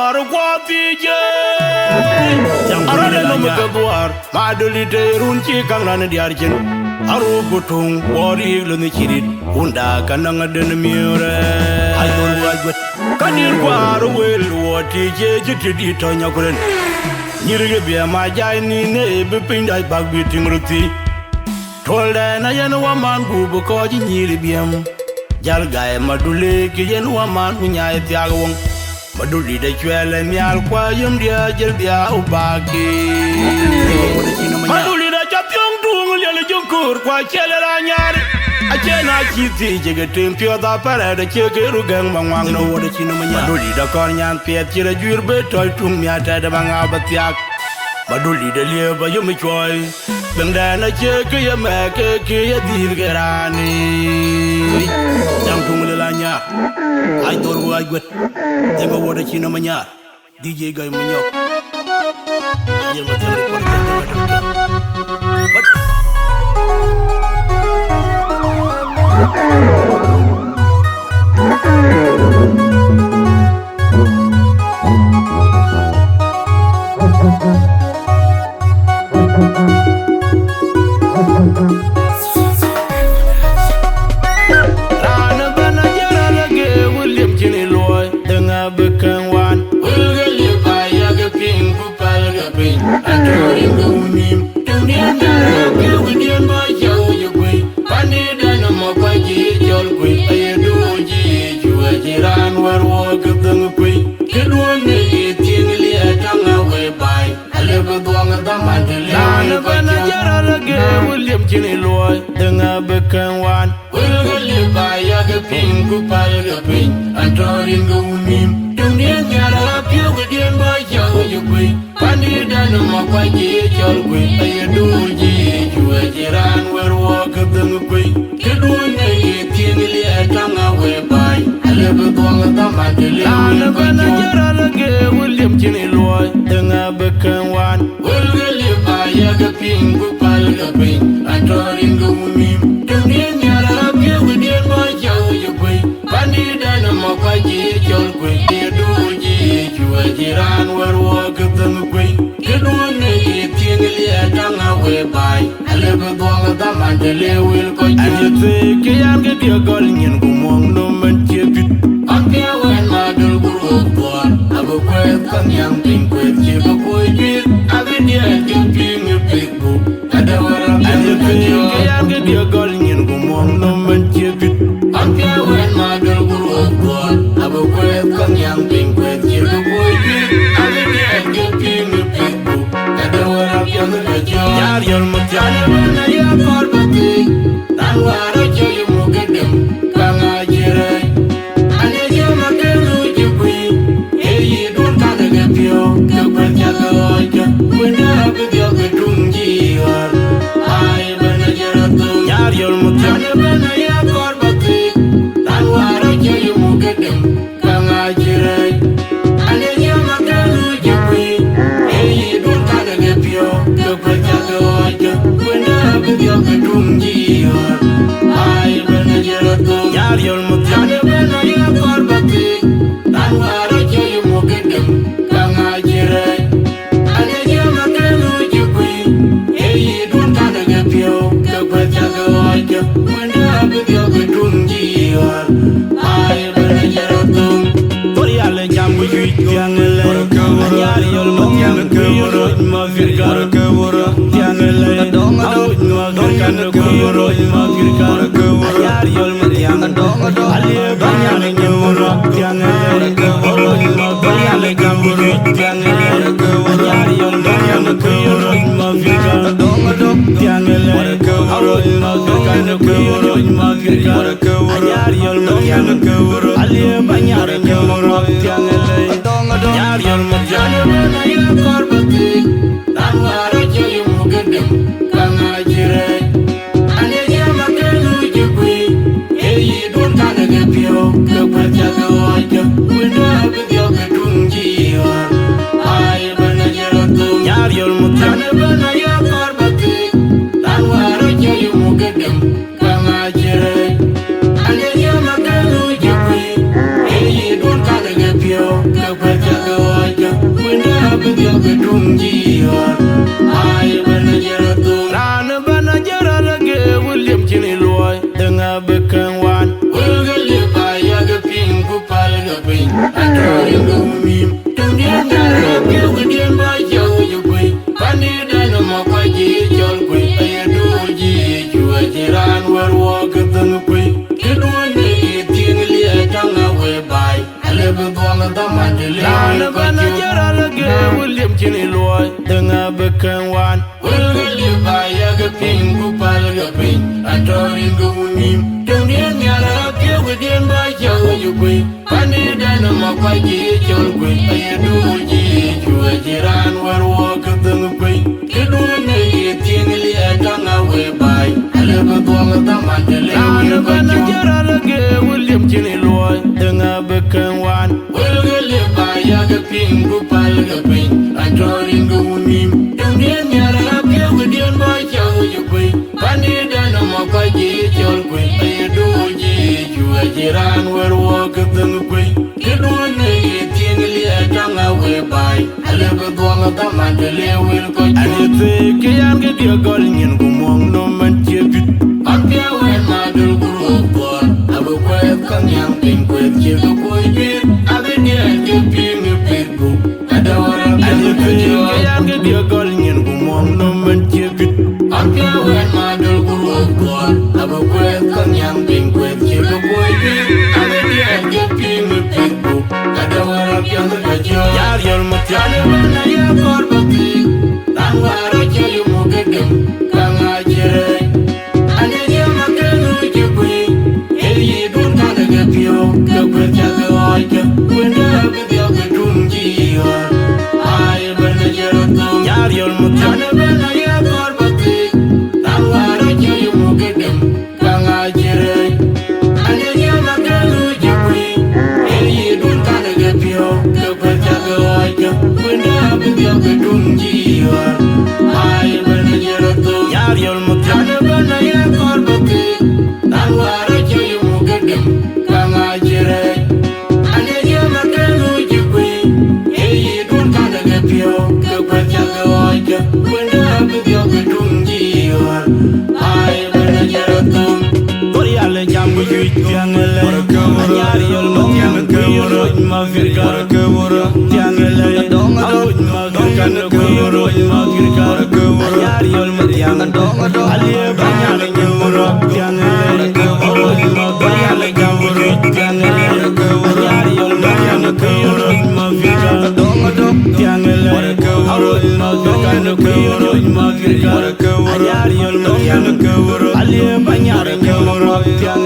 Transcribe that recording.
war kwatije arale no mukadwar madulite runchi kanglana diarjen aru butung wori lo ni chirit unda kananga den miure ayol wajwet kadir war wel wotije jitidi tonya kuren nyirige biya ma jay ni ne be pindai bag biting ruti tolda na yen waman gubu ko ji nyiri biyam jal gaay madule ki yen waman ku nyaay tiagwon maduli de chwele mial kwa yum dia jel dia ubaki maduli da chapyong dung lele junkur kwa chele la nyari achena chiti jege tempio da pare de chege rugang mangwang no wode chino manya maduli da kor nyan piet chira juir be toy tung miata da banga batiak maduli de lieba yum choy benda na chege ya meke ke ya dir gerani jang tung le la nya ay dor wa gwet dengo wode chino manya DJ gay manyok yema tele ko Rana bana jara lage William Jini Loy denga bekan wan Wilga pa ya ga ping ku pa ga ping Antori go nim dunia na ga William ba yo yo gwe pani dana mo pa ji jol gwe ay do ji juwa jiran war wo ga dang gwe kedwon ne tin li atanga we bai ale ba duang da mandele Rana bana jara lage William Jini Loy denga bekan wan Wilga pa ya ga ping ku pa ga ping Antori go nim dunia na ga William ba yo yo gwe pani dana mo pa ji jol gwe ay do ji juwa jiran war wo ga dang gwe kedwon ne tin li atanga we bai ale ba duang da mandele Rana bana jara lage William Jini Loy denga bekan wan Wilga pa ya ga ping ku pa ga ping Antori go nim dunia na ga William ba yo yo gwe pani dana mo pa ji jol gwe ay do ji juwa jiran war wo ga dang gwe kedwon ne tin li atanga we bai ale ba duang da mandele wil ko ayete ke yan ga dia gol nyen ku mong no man che bit akya wen ma dul guru bor abo kwet kan yang ping kwet che ko koy bir ave dia ke ping pik bu ada wara ayete ke yan ga dia gol nyen ku mong no man che bit akya wen ma dul guru bor abo kwet kan yang ping kwet che ko koy bir ave dia ke ping pik bu ada wara yang ga jar yol mo jana na ya kor bati dan wara che yu mo gedem kanga jere ane je ma ke lu ji bui e yi don ka de pio ke kwa cha ko ja wena be dio ke tung ji har ai bana jere to jar yol mo jana bana ya kor bati dan wara che yu mo gedem kanga jere ane je ma ke lu ji bui e yi don ka de pio ke kwa cha ko ja wena be dio ke tung ji har ai bana jere to jar yol mo jana bana ya kor bati dan wara che yu mo gedem kanga jere ane je ma ke lu ji bui e yi don ka de pio ke kwa cha ko ja wena be dio ke tung ji har ai bana jere to tori ale jambu yu jangale anyari yol mo jang ke woro ma virga ke woro jangale dong dong ma virga ke woro ma virga ke woro anyari yol mo jang dong dong ale banyane ke woro jangale ke woro ma banyane ke woro jangale ke woro anyari yol mo jang ke woro ma virga dong dong jangale ke woro ma virga ke woro ma virga ke woro anyari yol mo jang ke woro ale banyane ke woro jangale dong dong anyari yol mo jang na ya kor bati dan wara che yu mo gedem kanga jere ane je ma ke lu ji bui e yi don ka de pio ke kwa cha ko ja wena be dio ke tung ji har ai bana jere to anyari yol mo jang na ya kor bati dan wara che yu mo gedem kanga jere ane je ma ke lu ji bui e yi don ka de pio ke kwa cha ko Atori ngumim Tundian dara Pio gudien ba jau jukui Pandi dana mokwa ji jol kui Ayadu ji jua jiran warwa keteng kui Kedua ni tiang liya tanga we bai Alebe buang dama dili Lana bana jara lage William jini loy Denga beken wan Wilgali baya geping Kupal geping Atori ngumim Tundian nyara Pio gudien ba jau jukui Pandi dana mokwa ji jol kui Ayadu ji jua jiran warwa keteng kui Kedua ni tiang liya tanga we bai Alebe buang dama dili Lana bana jara lage William jini loy Denga beken wan Wilgali baya geping Kupal geping Atori ngumim Tundian nyara Pio gudien ba jau jukui Pandi dana mokwa ji jol kui Ayadu ji jua jiran warwa keteng kui Kedua ni tiang liya tanga we bai Alebe buang dama dili wil ko Anite kiyan ke dia gol nyin gumong no man chebit Apia wen madul guru bor Abu kwet kang yang ping kwet chego koi bit Abe dia ke ping pitbu Ada orang Anite kiyan ke dia gol nyin gumong no man chebit Apia wen madul guru bor Abu kwet kang yang ping kwet chego koi bit Abe dia ke ping pitbu Ada orang yang terkejut Yar yol mutiane mana ya korbati Tangwara chayu mugedem Kanga jere Ane dia makenu jibui Eli dun kanda gepio Kekwet jaga oike Wenda bedia gedung jiwa Ay bena jerotum Yar yol mutiane mana ya korbati Tangwara chayu mugedem Kanga jere Ane dia makenu jibui Eli dun kanda gepio Kekwet jaga oike Wenda bedia gedung jiwa Ay bena jerotum Yar yol mutiane mana ya korbati Tangwara chayu mugedem Kanga jere Ane dia makenu jibui Eli dun kanda gepio Kekwet jaga oike Wenda bedia gedung jiwa Ay bena jerotum Toriale jambu yuj tiangele Anyari yol mutiane kuyuro Magirka Tiangele Awuj magirka Kuyuro magirka Anyari yol mutiane Aliye banyale nyemuro Tiangele Awuj magirka jambu yuj tiangele Anyari yol mutiane kuyuro Magirka Tiangele Awuj magirka Kuyuro magirka Anyari yol mutiane Aliye banyale nyemuro Tiangele